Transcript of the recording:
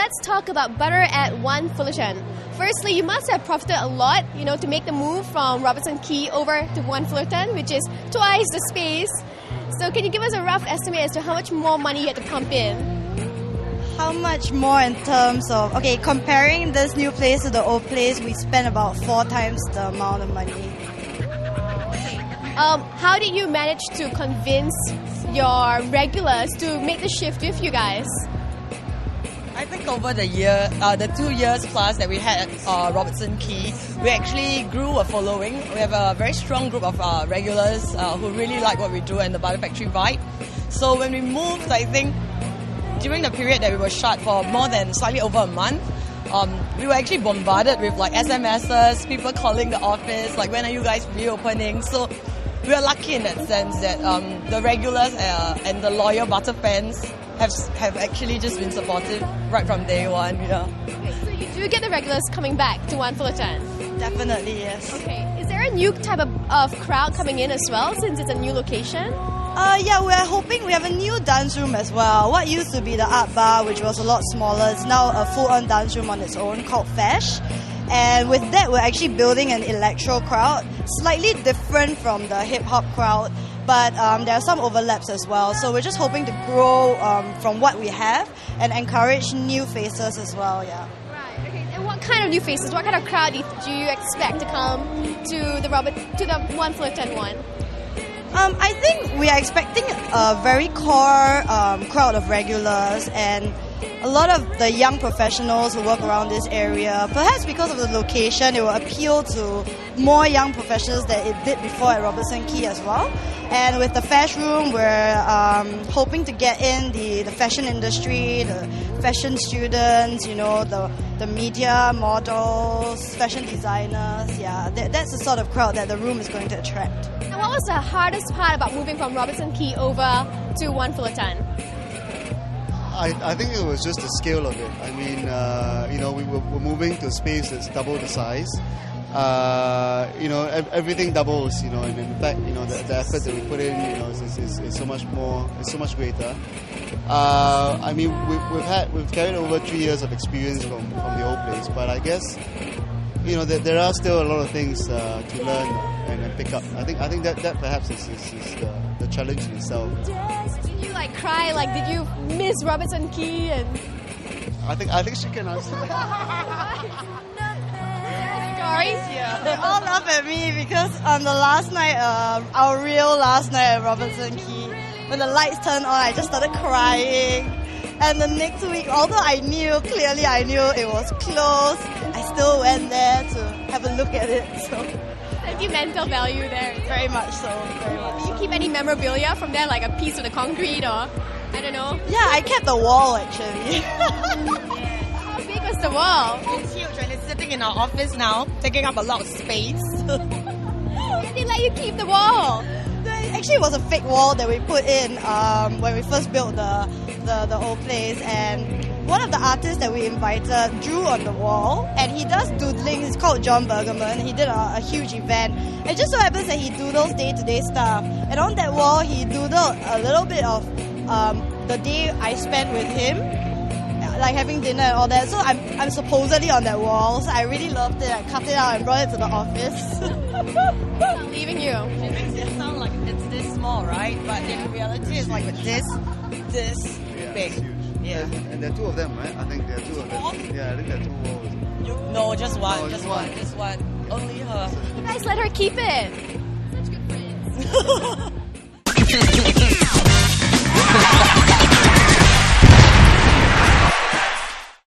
let's talk about butter at One Fullerton. Firstly, you must have profited a lot, to make the move from Robertson Quay over to One Fullerton, which is twice the space. So can you give us a rough estimate as to how much more money you had to pump in? How much more in terms of, comparing this new place to the old place, we spent about 4 times the amount of money. How did you manage to convince your regulars to make the shift with you guys? I think over the 2 years plus that we had at Robertson Quay, we actually grew a following. We have a very strong group of regulars who really like what we do and the Butter Factory vibe. So when we moved, I think during the period that we were shut for more than slightly over a month, we were actually bombarded with SMSs, people calling the office, when are you guys reopening? So we are lucky in that sense that the regulars and the loyal Butter fans have actually just been supportive right from day one. Yeah. Okay, so you do get the regulars coming back to One Fullerton? Definitely, yes. Okay. Is there a new type of crowd coming in as well since it's a new location? Yeah, we're hoping we have a new dance room as well. What used to be the art bar, which was a lot smaller, is now a full-on dance room on its own called Fesh. And with that, we're actually building an electro crowd, slightly different from the hip-hop crowd, but there are some overlaps as well. So we're just hoping to grow from what we have and encourage new faces as well, yeah. Right, okay. And what kind of new faces, what kind of crowd do you expect to come to the One Fullerton one? I think we are expecting a very core crowd of regulars and a lot of the young professionals who work around this area. Perhaps because of the location, it will appeal to more young professionals than it did before at Robertson Quay as well. And with the Fesh room, we're hoping to get in the fashion industry, the fashion students, the media models, fashion designers. Yeah, that's the sort of crowd that the room is going to attract. And what was the hardest part about moving from Robertson Quay over to One Fullerton? I think it was just the scale of it. I mean, we're moving to a space that's double the size. Everything doubles, and in fact, the effort that we put in, is so much more, it's so much greater. I mean, we've carried over 3 years of experience from the old place, but I guess, there are still a lot of things to learn and pick up. I think that perhaps is the challenge in itself. Did you cry? Did you miss Robertson Quay? And I think she can answer that. Stories? Yeah. They all laugh at me because on the last night, our real last night at Robertson Quay, when the lights turned on, I just started crying. And the next week, although I knew it was closed, I still went there to have a look at it. So sentimental value there. Very much so. Do you keep any memorabilia from there, like a piece of the concrete or, I don't know? Yeah, I kept the wall actually. How big was the wall? It's huge and it's sitting in our office now, taking up a lot of space. Did they let you keep the wall? Actually, it was a fake wall that we put in when we first built the old place, and one of the artists that we invited drew on the wall, and he does doodling. It's called John Bergerman. He did a huge event. It just so happens that he doodles day-to-day stuff, and on that wall he doodled a little bit of the day I spent with him, like having dinner and all that. So I'm supposedly on that wall, so I really loved it. I cut it out and brought it to the office. I'm leaving you. It makes it sound like it's this small, right? But in reality, it's like this big. It's huge. Yeah. And there are 2 of them, right? I think there are 2 of them. Yeah, I think there are 2 walls. No, just one. Oh, just one. Only her. You guys let her keep it. Such good friends.